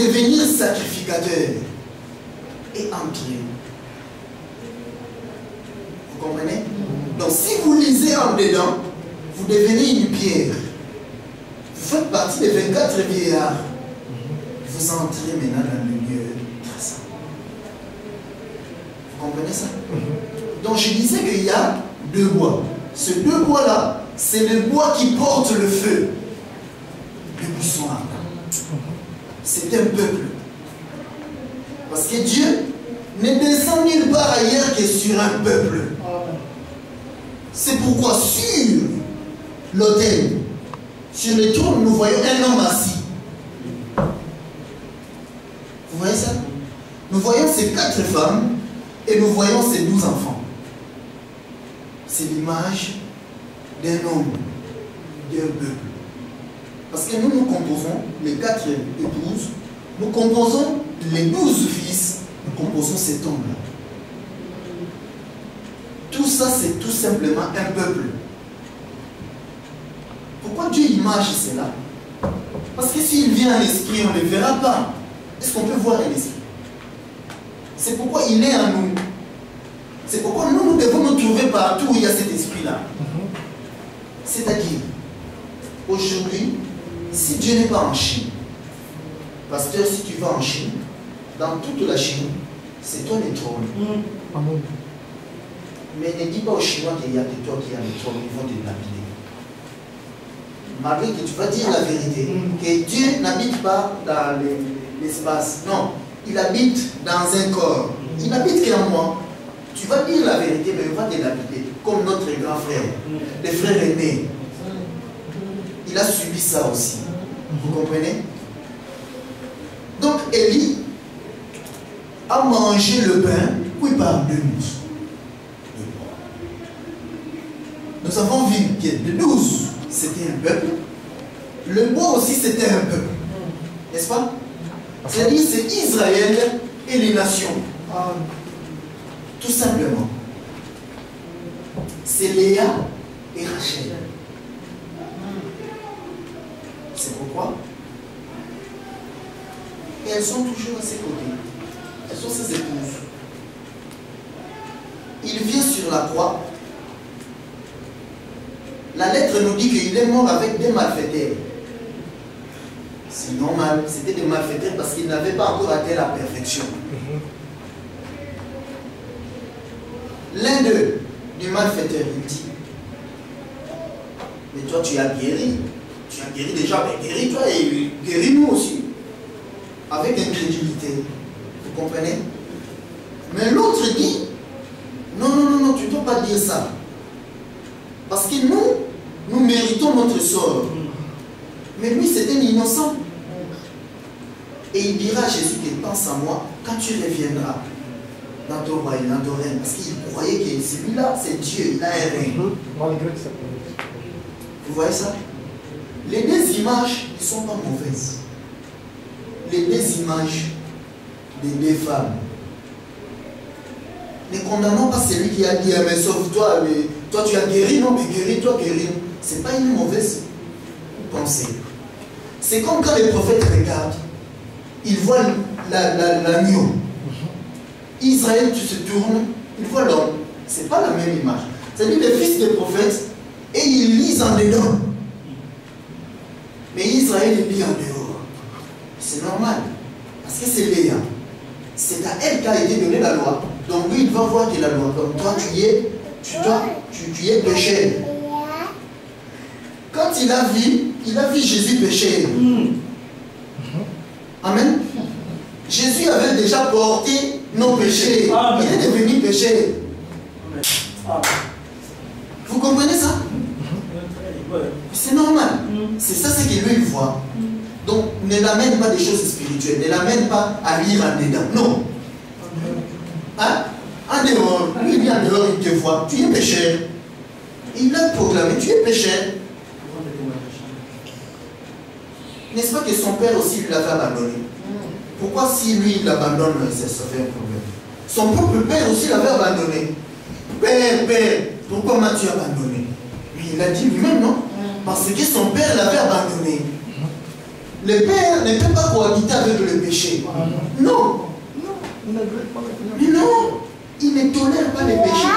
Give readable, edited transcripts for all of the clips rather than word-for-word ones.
devenir sacrificateur et entrer. Vous comprenez? Donc si vous lisez en dedans, vous devenez une pierre. Vous faites partie des 24 vieillards. Vous entrez maintenant dans le lieu très saint. Vous comprenez ça? Donc je disais qu'il y a deux bois. Ce deux bois-là, c'est le bois qui porte le feu. Le buisson ardent. C'est un peuple. Parce que Dieu ne descend nulle part ailleurs que sur un peuple. C'est pourquoi sur l'autel, sur le trône, nous voyons un homme assis. Vous voyez ça? Nous voyons ces 4 femmes et nous voyons ces 12 enfants. C'est l'image d'un homme, d'un peuple. Parce que nous composons les 4 épouses, nous composons les 12 fils, nous composons cet homme-là. Tout ça, c'est tout simplement un peuple. Pourquoi Dieu image cela? Parce que s'il vient à l'esprit, on ne le verra pas. Est-ce qu'on peut voir l'esprit? C'est pourquoi il est en nous. C'est pourquoi nous devons nous trouver partout où il y a cet esprit-là. C'est-à-dire, aujourd'hui, si Dieu n'est pas en Chine, pasteur, si tu vas en Chine, dans toute la Chine, c'est toi le trône. Mais ne dis pas aux Chinois qu'il y a que toi qui as le trône, ils vont te lapider. Malgré que tu vas dire la vérité, que Dieu n'habite pas dans l'espace. Non, il habite dans un corps. Il n'habite qu'en moi. Tu vas dire la vérité, mais il va te lapider. Comme notre grand frère, le frère aîné. Il a subi ça aussi. Vous comprenez? Donc Élie a mangé le pain, oui, par 2 mousses. Nous avons vu que le 12, c'était un peuple. Le bois aussi, c'était un peuple. N'est-ce pas? C'est-à-dire, c'est Israël et les nations. Tout simplement. C'est Léa et Rachel. C'est pourquoi? Et elles sont toujours à ses côtés. Elles sont ses épouses. Il vient sur la croix. La lettre nous dit qu'il est mort avec des malfaiteurs. C'est normal, c'était des malfaiteurs parce qu'ils n'avaient pas encore atteint la perfection. L'un d'eux, du malfaiteur, il dit: mais toi tu as guéri. Tu as guéri déjà, mais guéris-toi et guéris-nous aussi. Avec incrédulité. Vous comprenez? Mais l'autre dit: non, non, non, non, tu ne dois pas dire ça. Parce que nous méritons notre sort. Mais lui, c'était un innocent. Et il dira à Jésus qu'il pense à moi quand tu reviendras dans ton royaume, dans ton règne. Parce qu'il croyait que celui-là, c'est Dieu, il a un règne. Vous voyez ça? Les 2 images ne sont pas mauvaises. Les 2 images des 2 femmes. Ne condamnons pas celui qui a dit: mais sauve-toi, mais toi tu as guéri, non, mais guéris-toi, guéris. Ce n'est pas une mauvaise pensée. C'est comme quand les prophètes regardent, ils voient l'agneau. Israël, tu te tournes, ils voient l'homme. Ce n'est pas la même image. C'est-à-dire les fils des prophètes, et ils lisent en dedans. Mais Israël, il lit en dehors. C'est normal. Parce que c'est Léa. C'est à elle qu'a été donnée la loi. Donc lui, il va voir que la loi, comme toi, tu es péché. Quand il a vu Jésus pécher. Amen. Jésus avait déjà porté nos péchés. Il est devenu péché. Vous comprenez ça? C'est normal. C'est ça ce que lui voit. Donc ne l'amène pas des choses spirituelles. Ne l'amène pas à lire en dedans. Non. Hein? En dehors, lui il est en dehors, il te voit. Tu es pécheur. Il a proclamé, tu es pécheur. N'est-ce pas que son père aussi lui l'avait abandonné? Pourquoi si lui il l'abandonne, ça fait un problème? Son propre père aussi l'avait abandonné. Père, pourquoi m'as-tu abandonné? Mais il a dit lui-même, non? Parce que son père l'avait abandonné. Le père ne peut pas cohabiter avec le péché. Non. Mais non, il ne tolère pas les péchés.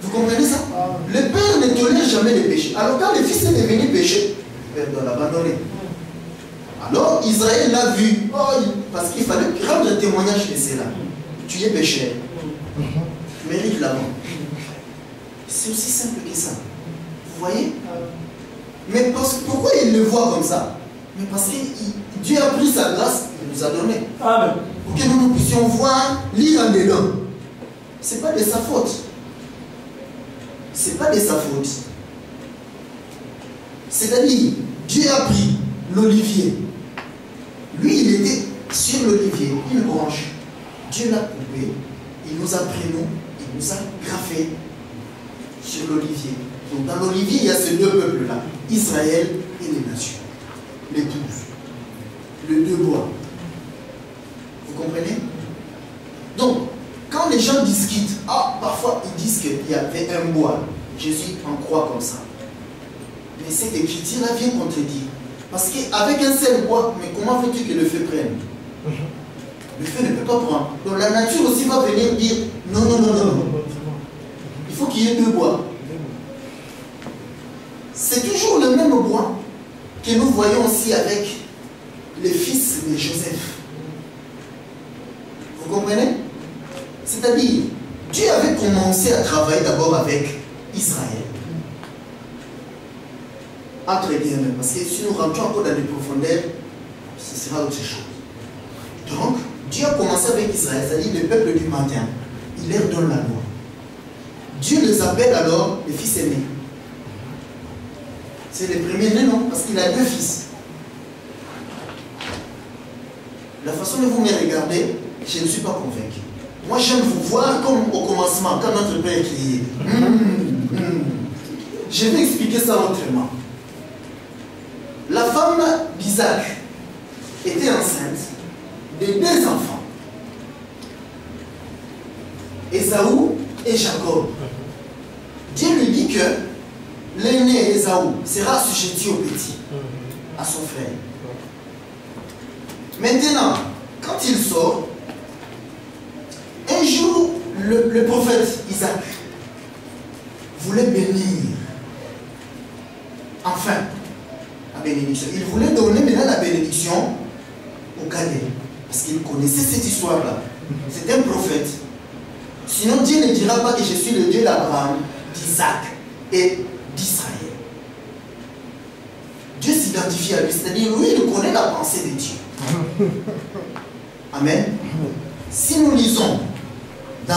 Vous comprenez ça? Le père ne tolère jamais les péchés. Alors quand le fils est devenu péché, le père doit l'abandonner. Alors Israël l'a vu, parce qu'il fallait rendre témoignage de cela. Tu es pécheur. Tu mérites la mort. C'est aussi simple que ça. Vous voyez? Mais pourquoi il le voit comme ça? Mais parce que Dieu a pris sa grâce, il nous a donné. Amen. Pour que nous puissions voir, lire en dedans. Ce n'est pas de sa faute. Ce n'est pas de sa faute. C'est-à-dire, Dieu a pris l'olivier. Lui, il était sur l'olivier, une branche. Dieu l'a coupé, il nous a pris nous, il nous a graffé sur l'olivier. Donc dans l'olivier, il y a ces deux peuples-là, Israël et les nations. Les 12. Les deux bois. Vous comprenez? Donc, quand les gens discutent, parfois ils disent qu'il y avait un bois. Jésus en croit comme ça. Mais cette écriture-là vient contredire. Parce qu'avec un seul bois, mais comment veux-tu que le feu prenne? Le feu ne peut pas prendre. Donc la nature aussi va venir dire non, non, non, non. Il faut qu'il y ait deux bois. C'est toujours le même bois que nous voyons aussi avec les fils de Joseph. Vous comprenez? C'est-à-dire, Dieu avait commencé à travailler d'abord avec Israël. Entre guillemets, parce que si nous rentrons encore dans les profondeurs, ce sera autre chose. Donc, Dieu a commencé avec Israël, c'est-à-dire le peuple du matin. Il leur donne la loi. Dieu les appelle alors les fils aînés. C'est les premiers-nés, non? Parce qu'il a deux fils. La façon dont vous me regardez, je ne suis pas convaincu. Moi, j'aime vous voir comme au commencement, quand notre Père criait. Je vais expliquer ça autrement. La femme d'Isaac était enceinte de deux enfants, Ésaü et Jacob. Dieu lui dit que l'aîné Ésaü sera assujetti au petit, à son frère. Maintenant, quand il sort, un jour, le prophète Isaac voulait bénir, enfin, la bénédiction. Il voulait donner maintenant la bénédiction au cadet. Parce qu'il connaissait cette histoire-là. C'est un prophète. Sinon, Dieu ne dira pas que je suis le Dieu d'Abraham, d'Isaac et d'Israël. Dieu s'identifie à lui. C'est-à-dire, lui, il connaît la pensée de Dieu. Amen. Si nous lisons dans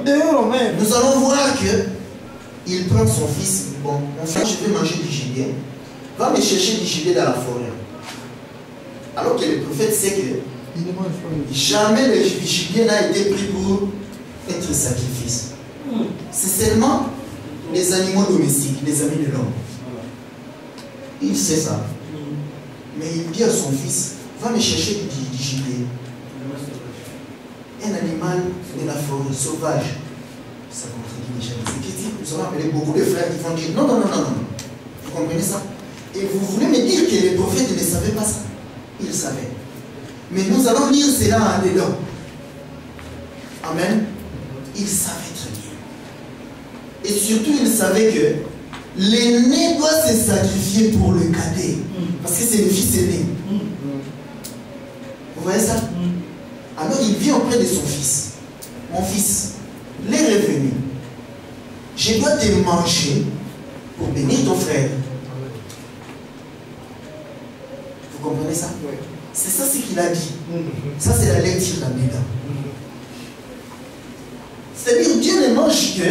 dehors, nous allons voir que il prend son fils. Bon, enfin, je vais manger du gibier. Va me chercher du gibier dans la forêt. Alors que le prophète sait que jamais le gibier n'a été pris pour être sacrifice. C'est seulement les animaux domestiques, les amis de l'homme. Il sait ça. Mais il dit à son fils, va me chercher du gibier. Un animal de la forêt sauvage. Ça contredit déjà les Écritures. Nous avons appelé beaucoup de frères qui vont dire non, non, non, non, non. Vous comprenez ça? Et vous voulez me dire que les prophètes ne savaient pas ça? Ils savaient. Mais nous allons lire cela en dedans. Amen. Ils savaient très bien. Et surtout, ils savaient que l'aîné doit se sacrifier pour le cadet. Parce que c'est le fils aîné. Vous voyez ça? Alors il vient auprès de son fils. Mon fils, l'heure est venue. Je dois te manger pour bénir ton frère. Vous comprenez ça? Oui. C'est ça ce qu'il a dit. Ça, c'est la lecture de la Bible. C'est-à-dire, Dieu ne mange que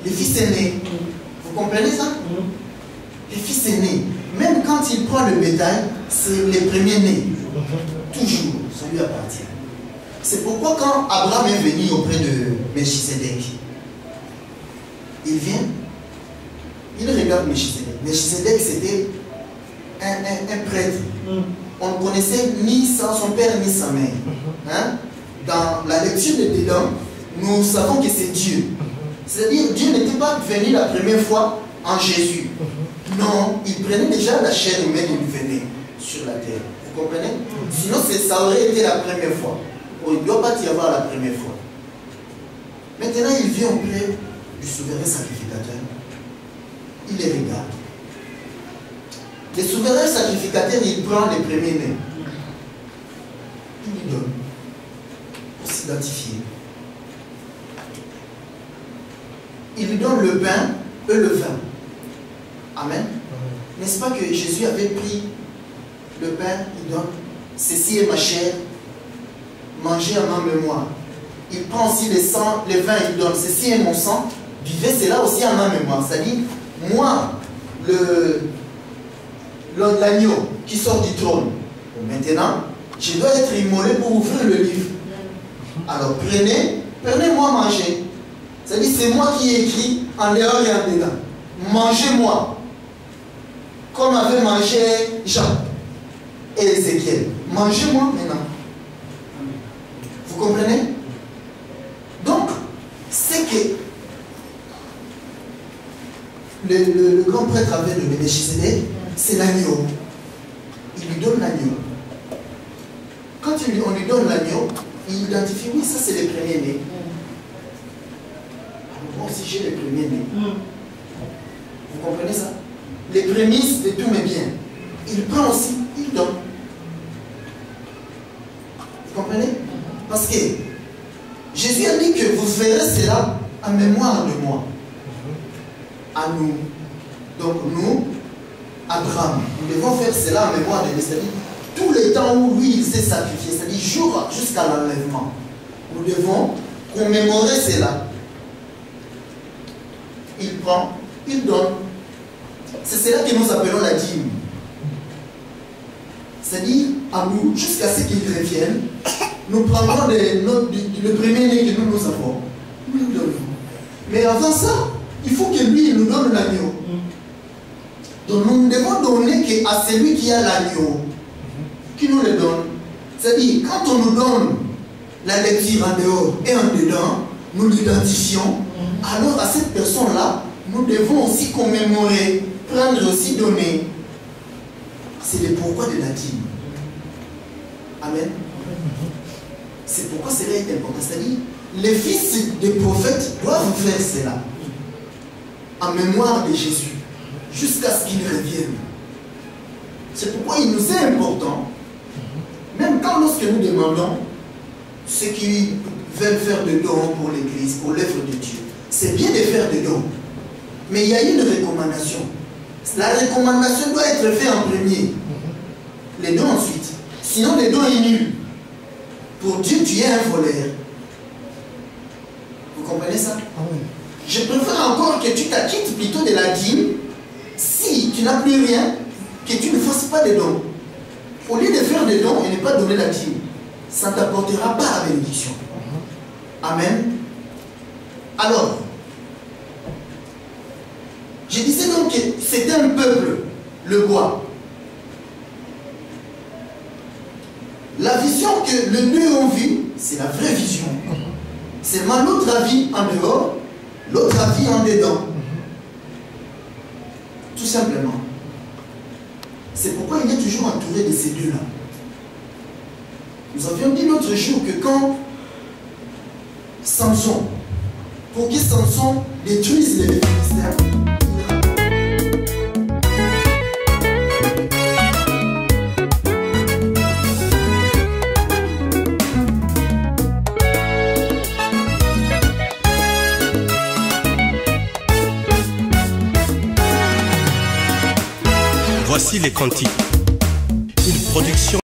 les fils aînés. Vous comprenez ça? Les fils aînés. Même quand il prend le bétail, c'est les premiers-nés. Toujours, ça lui appartient. C'est pourquoi quand Abraham est venu auprès de Melchisedec, il vient, il regarde Melchisedec. Melchisedec, c'était un prêtre. On ne connaissait ni son père ni sa mère. Hein? Dans la lecture de Dédon, nous savons que c'est Dieu. C'est-à-dire, Dieu n'était pas venu la première fois en Jésus. Non, il prenait déjà la chair humaine et il venait sur la terre. Vous comprenez? Sinon, ça aurait été la première fois. Il ne doit pas y avoir la première fois. Maintenant, il vient auprès du souverain sacrificateur. Il les regarde. Le souverain sacrificateur, il prend les premiers-nés. Il lui donne. Pour s'identifier. Il lui donne le pain et le vin. Amen. N'est-ce pas que Jésus avait pris le pain, il donne, ceci est ma chair, mangez à ma mémoire. Il prend aussi le sang, le vin, il donne, ceci est mon sang, buvez cela aussi à ma mémoire. C'est-à-dire, moi, l'agneau qui sort du trône, maintenant, je dois être immolé pour ouvrir le livre. Alors prenez-moi manger. C'est-à-dire, c'est moi qui ai écrit en dehors et en dedans. Mangez-moi. Comme avait mangé Jean et Ézéchiel. Mangez-moi maintenant. Vous comprenez? Donc, c'est que le grand prêtre avait le Melchisédek, c'est l'agneau. Il lui donne l'agneau. Quand on lui donne l'agneau, il identifie, oui, ça c'est les premiers-nés. Moi aussi j'ai les premiers-nés. Vous comprenez ça? Les prémices de tous mes biens. Il prend aussi, il donne. Vous comprenez? Parce que Jésus a dit que vous ferez cela en mémoire de moi. À nous. Donc nous, Abraham, nous devons faire cela en mémoire de lui. C'est-à-dire, tous les temps où lui il s'est sacrifié, c'est-à-dire jour jusqu'à l'enlèvement, nous devons commémorer cela. Il prend, il donne. C'est cela que nous appelons la dîme. C'est-à-dire, à nous, jusqu'à ce qu'il revienne, nous prendrons le premier-né que nous avons. Nous le donnons. Mais avant ça, il faut que lui nous donne l'agneau. Donc nous ne devons donner qu'à celui qui a l'agneau, qui nous le donne. C'est-à-dire, quand on nous donne la lecture en dehors et en dedans, nous l'identifions, alors à cette personne-là, nous devons aussi commémorer, prendre aussi, donner. C'est le pourquoi de la dîme. Amen. C'est pourquoi cela est important. C'est-à-dire, les fils des prophètes doivent faire cela en mémoire de Jésus, jusqu'à ce qu'il revienne. C'est pourquoi il nous est important, même quand lorsque nous demandons ceux qui veulent faire des dons pour l'Église, pour l'œuvre de Dieu, c'est bien de faire des dons. Mais il y a une recommandation. La recommandation doit être faite en premier. Les dons ensuite. Sinon, les dons est nul. Pour Dieu, tu es un voleur. Vous comprenez ça? Je préfère encore que tu t'acquittes plutôt de la dîme, si tu n'as plus rien, que tu ne fasses pas de dons. Au lieu de faire des dons et ne pas donner la dîme, ça ne t'apportera pas la bénédiction. Amen. Alors, je disais donc que c'était un peuple, le bois. La vision que les deux ont vue, c'est la vraie vision. Seulement l'autre avis en dehors, l'autre avis en dedans. Tout simplement. C'est pourquoi il est toujours entouré de ces deux-là. Nous avions dit l'autre jour que quand Samson, pour que Samson détruise les Philistins, voici les cantiques, une production